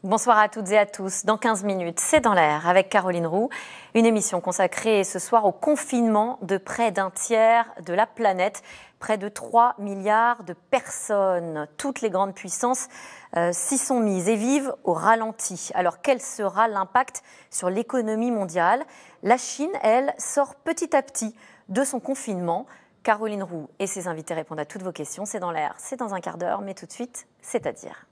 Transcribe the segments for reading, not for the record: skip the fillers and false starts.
Bonsoir à toutes et à tous. Dans 15 minutes, c'est dans l'air avec Caroline Roux, une émission consacrée ce soir au confinement de près d'un tiers de la planète. Près de 3 milliards de personnes. Toutes les grandes puissances s'y sont mises et vivent au ralenti. Alors quel sera l'impact sur l'économie mondiale? La Chine, elle, sort petit à petit de son confinement. Caroline Roux et ses invités répondent à toutes vos questions. C'est dans l'air, c'est dans un quart d'heure, mais tout de suite, c'est-à-dire.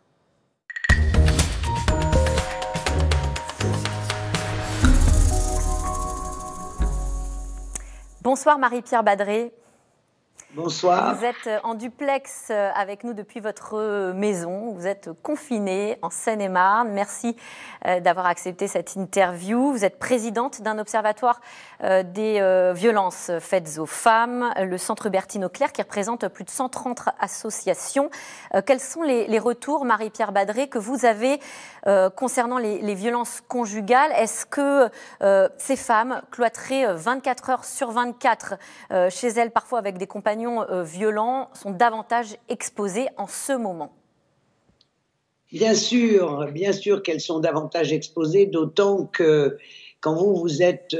Bonsoir Marie-Pierre Badré. Bonsoir. Vous êtes en duplex avec nous depuis votre maison. Vous êtes confinée en Seine-et-Marne. Merci d'avoir accepté cette interview. Vous êtes présidente d'un observatoire des violences faites aux femmes, le Centre Bertine Auclair, qui représente plus de 130 associations. Quels sont les retours, Marie-Pierre Badré, que vous avez concernant les violences conjugales? Est-ce que ces femmes, cloîtrées 24 heures sur 24 chez elles, parfois avec des compagnons violents, sont davantage exposées en ce moment? Bien sûr qu'elles sont davantage exposées, d'autant que quand vous êtes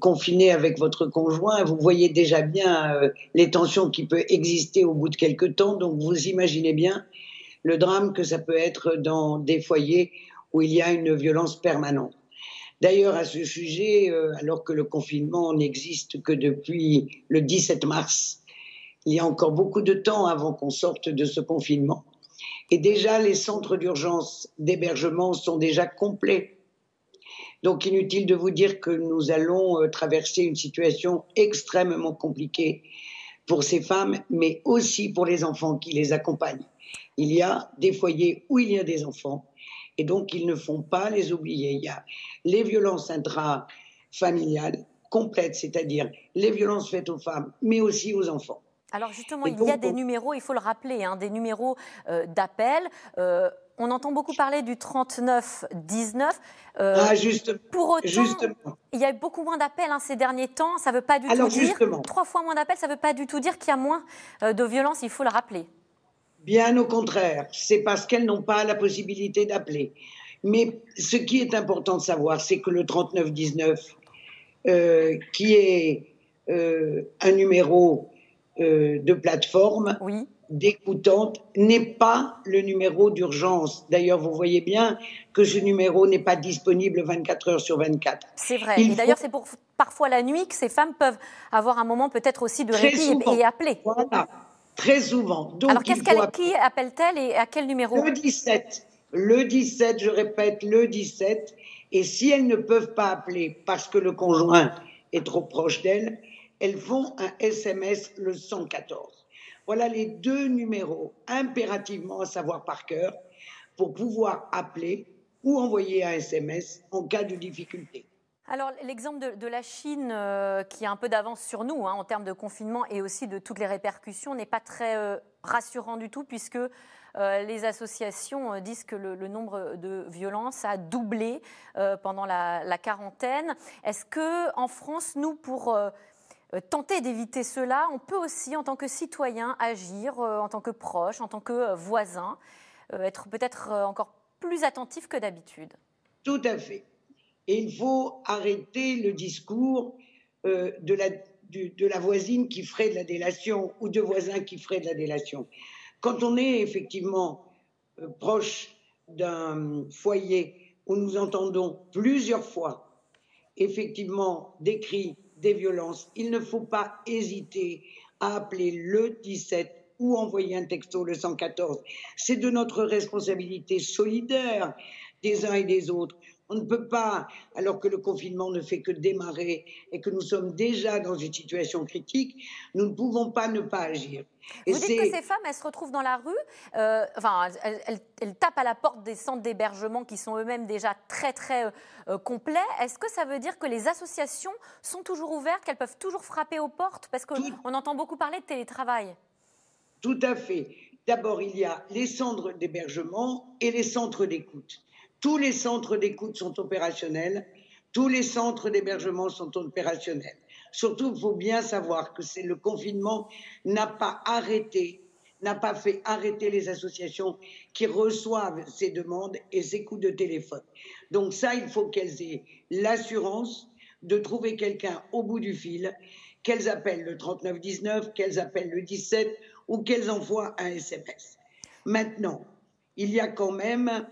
confiné avec votre conjoint, vous voyez déjà bien les tensions qui peuvent exister au bout de quelques temps, donc vous imaginez bien le drame que ça peut être dans des foyers où il y a une violence permanente. D'ailleurs, à ce sujet, alors que le confinement n'existe que depuis le 17 mars, il y a encore beaucoup de temps avant qu'on sorte de ce confinement. Et déjà, les centres d'urgence d'hébergement sont déjà complets. Donc, inutile de vous dire que nous allons traverser une situation extrêmement compliquée pour ces femmes, mais aussi pour les enfants qui les accompagnent. Il y a des foyers où il y a des enfants, et donc il ne faut pas les oublier. Il y a les violences intrafamiliales complètes, c'est-à-dire les violences faites aux femmes, mais aussi aux enfants. Alors justement, il y a des numéros, il faut le rappeler, des numéros d'appel. On entend beaucoup parler du 3919. Pour autant, il y a eu beaucoup moins d'appels ces derniers temps. Ça ne veut pas du tout dire, 3 fois moins d'appels, ça ne veut pas du tout dire qu'il y a moins de violence, il faut le rappeler. Bien au contraire, c'est parce qu'elles n'ont pas la possibilité d'appeler. Mais ce qui est important de savoir, c'est que le 3919, qui est un numéro de plateforme d'écoutante, n'est pas le numéro d'urgence. D'ailleurs, vous voyez bien que ce numéro n'est pas disponible 24 heures sur 24. C'est vrai. Et d'ailleurs, c'est parfois la nuit que ces femmes peuvent avoir un moment peut-être aussi de répit et appeler. Voilà, très souvent. Donc, alors, qui appelle-t-elle et à quel numéro? Le 17. Le 17, je répète, le 17. Et si elles ne peuvent pas appeler parce que le conjoint est trop proche d'elles, elles font un SMS, le 114. Voilà les 2 numéros impérativement à savoir par cœur pour pouvoir appeler ou envoyer un SMS en cas de difficulté. Alors, l'exemple de la Chine, qui a un peu d'avance sur nous en termes de confinement et aussi de toutes les répercussions, n'est pas très rassurant du tout, puisque les associations disent que le nombre de violences a doublé pendant la quarantaine. Est-ce qu'en France, nous, pour tenter d'éviter cela, on peut aussi, en tant que citoyen, agir en tant que proche, en tant que voisin, être peut-être encore plus attentif que d'habitude? Tout à fait. Et il faut arrêter le discours de la voisine qui ferait de la délation ou de voisins qui feraient de la délation. Quand on est effectivement proche d'un foyer où nous entendons plusieurs fois effectivement des cris, des violences, il ne faut pas hésiter à appeler le 17 ou envoyer un texto, le 114. C'est de notre responsabilité solidaire des uns et des autres. On ne peut pas, alors que le confinement ne fait que démarrer et que nous sommes déjà dans une situation critique, nous ne pouvons pas ne pas agir. Vous dites que ces femmes, elles se retrouvent dans la rue, elles tapent à la porte des centres d'hébergement qui sont eux-mêmes déjà très complets. Est-ce que ça veut dire que les associations sont toujours ouvertes, qu'elles peuvent toujours frapper aux portes? Parce qu'on entend beaucoup parler de télétravail. Tout à fait. D'abord, il y a les centres d'hébergement et les centres d'écoute. Tous les centres d'écoute sont opérationnels, tous les centres d'hébergement sont opérationnels. Surtout, il faut bien savoir que le confinement n'a pas arrêté n'a pas fait arrêter les associations qui reçoivent ces demandes et ces coups de téléphone. Donc ça, il faut qu'elles aient l'assurance de trouver quelqu'un au bout du fil, qu'elles appellent le 3919, qu'elles appellent le 17 ou qu'elles envoient un SMS. Maintenant, il y a quand même,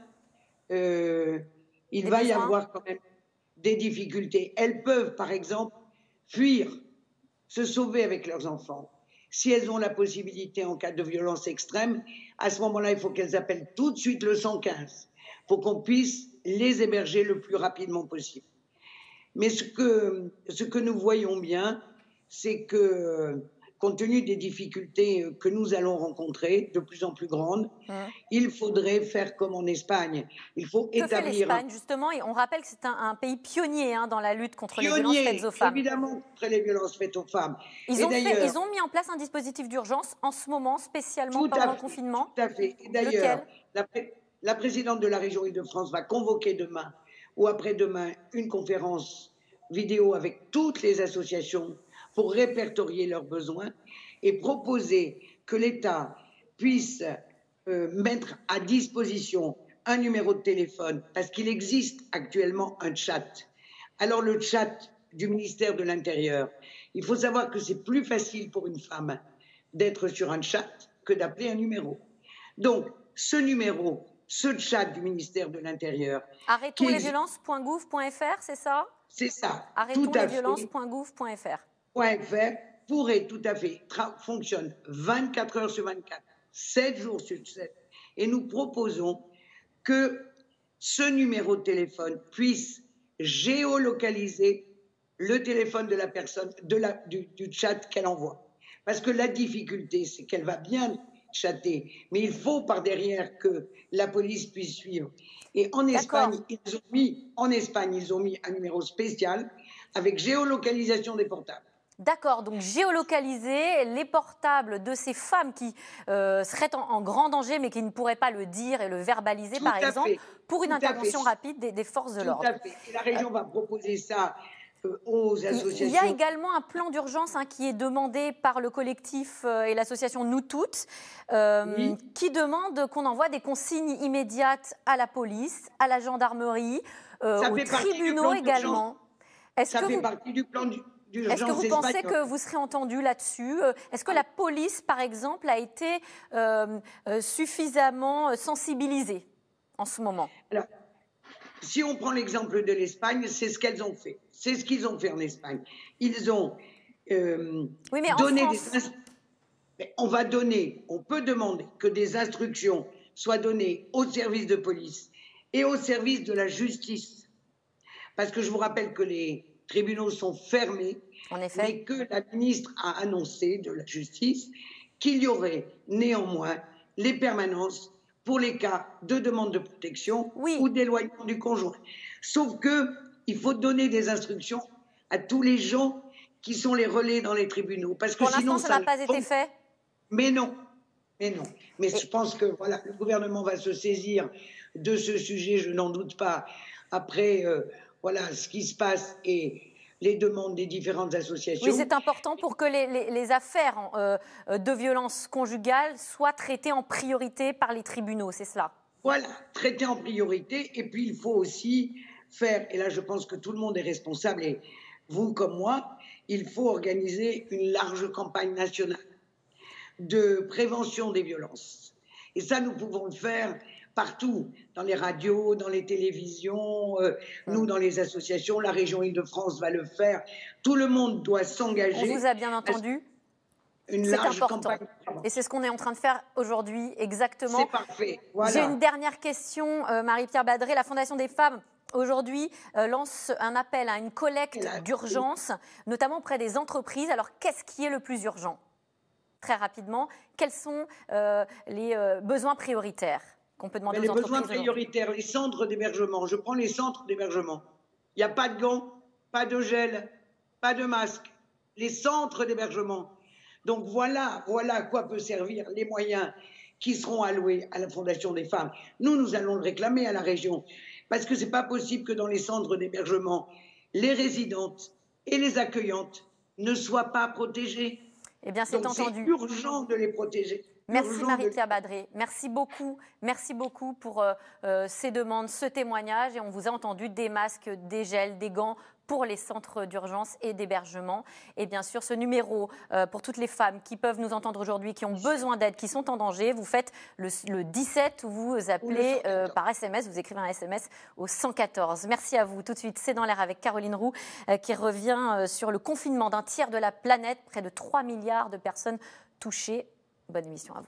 il va y avoir quand même des difficultés. Elles peuvent, par exemple, fuir, se sauver avec leurs enfants. Si elles ont la possibilité en cas de violence extrême, à ce moment-là, il faut qu'elles appellent tout de suite le 115 pour qu'on puisse les héberger le plus rapidement possible. Mais ce que nous voyons bien, c'est que, compte tenu des difficultés que nous allons rencontrer, de plus en plus grandes, il faudrait faire comme en Espagne. Il faut établir... Que fait l'Espagne, justement? Et on rappelle que c'est un pays pionnier dans la lutte contre les violences faites aux femmes. Évidemment, contre les violences faites aux femmes. Ils ont mis en place un dispositif d'urgence en ce moment, spécialement pendant le confinement. Tout à fait. Et d'ailleurs, la présidente de la région Île-de-France va convoquer demain ou après-demain une conférence vidéo avec toutes les associations pour répertorier leurs besoins et proposer que l'État puisse mettre à disposition un numéro de téléphone, parce qu'il existe actuellement un chat. Alors le chat du ministère de l'Intérieur, il faut savoir que c'est plus facile pour une femme d'être sur un chat que d'appeler un numéro. Donc ce numéro, ce chat du ministère de l'Intérieur... Arrêtonslesviolences.gouv.fr, c'est ça? C'est ça. Arrêtonslesviolences.gouv.fr pourrait tout à fait, fonctionne 24 heures sur 24, 7 jours sur 7. Et nous proposons que ce numéro de téléphone puisse géolocaliser le téléphone de la personne, du chat qu'elle envoie. Parce que la difficulté, c'est qu'elle va bien chatter, mais il faut par derrière que la police puisse suivre. Et en Espagne, ils ont mis un numéro spécial avec géolocalisation des portables. D'accord, donc géolocaliser les portables de ces femmes qui seraient en grand danger mais qui ne pourraient pas le dire et le verbaliser, par exemple, pour une intervention rapide des forces de l'ordre. Tout à fait. Et la région va proposer ça aux associations. Il y a également un plan d'urgence qui est demandé par le collectif et l'association Nous Toutes, qui demande qu'on envoie des consignes immédiates à la police, à la gendarmerie, aux tribunaux également. Ça fait partie du plan d'urgence. Est-ce que vous pensez que vous serez entendu là-dessus? Est-ce que la police, par exemple, a été suffisamment sensibilisée en ce moment? Alors, si on prend l'exemple de l'Espagne, c'est ce qu'elles ont fait. C'est ce qu'ils ont fait en Espagne. Ils ont donné on peut demander que des instructions soient données aux services de police et aux services de la justice. Parce que je vous rappelle que les tribunaux sont fermés, mais que la ministre a annoncé de la Justice qu'il y aurait néanmoins les permanences pour les cas de demande de protection ou d'éloignement du conjoint. Sauf qu'il faut donner des instructions à tous les gens qui sont les relais dans les tribunaux. Parce que pour l'instant, ça n'a pas été fait. Mais non. Mais je pense que voilà, le gouvernement va se saisir de ce sujet, je n'en doute pas, après voilà ce qui se passe et les demandes des différentes associations. Oui, c'est important pour que les affaires de violence conjugale soient traitées en priorité par les tribunaux, c'est cela? Voilà, traitées en priorité. Et puis il faut aussi faire, et là je pense que tout le monde est responsable, et vous comme moi, il faut organiser une large campagne nationale de prévention des violences. Et ça, nous pouvons le faire partout, dans les radios, dans les télévisions, nous dans les associations, la région Île-de-France va le faire. Tout le monde doit s'engager. On vous a bien entendu. Une large campagne. Et c'est ce qu'on est en train de faire aujourd'hui, exactement. C'est parfait. Voilà. J'ai une dernière question, Marie-Pierre Badré. La Fondation des femmes, aujourd'hui, lance un appel à une collecte d'urgence, notamment auprès des entreprises. Alors, qu'est-ce qui est le plus urgent? Très rapidement, quels sont les besoins prioritaires qu'on peut demander aux entreprises? Les besoins prioritaires, les centres d'hébergement. Je prends les centres d'hébergement. Il n'y a pas de gants, pas de gel, pas de masque. Les centres d'hébergement. Donc voilà à quoi peuvent servir les moyens qui seront alloués à la Fondation des femmes. Nous allons le réclamer à la région. Parce que ce n'est pas possible que dans les centres d'hébergement, les résidentes et les accueillantes ne soient pas protégées. Eh bien, c'est entendu. C'est urgent de les protéger. Merci Marie-Pierre Badré, merci beaucoup pour ces demandes, ce témoignage. Et on vous a entendu, des masques, des gels, des gants pour les centres d'urgence et d'hébergement. Et bien sûr, ce numéro pour toutes les femmes qui peuvent nous entendre aujourd'hui, qui ont besoin d'aide, qui sont en danger, vous faites le 17 ou vous appelez par SMS, vous écrivez un SMS au 114. Merci à vous. Tout de suite, c'est dans l'air avec Caroline Roux qui revient sur le confinement d'un tiers de la planète, près de 3 milliards de personnes touchées. Bonne émission à vous.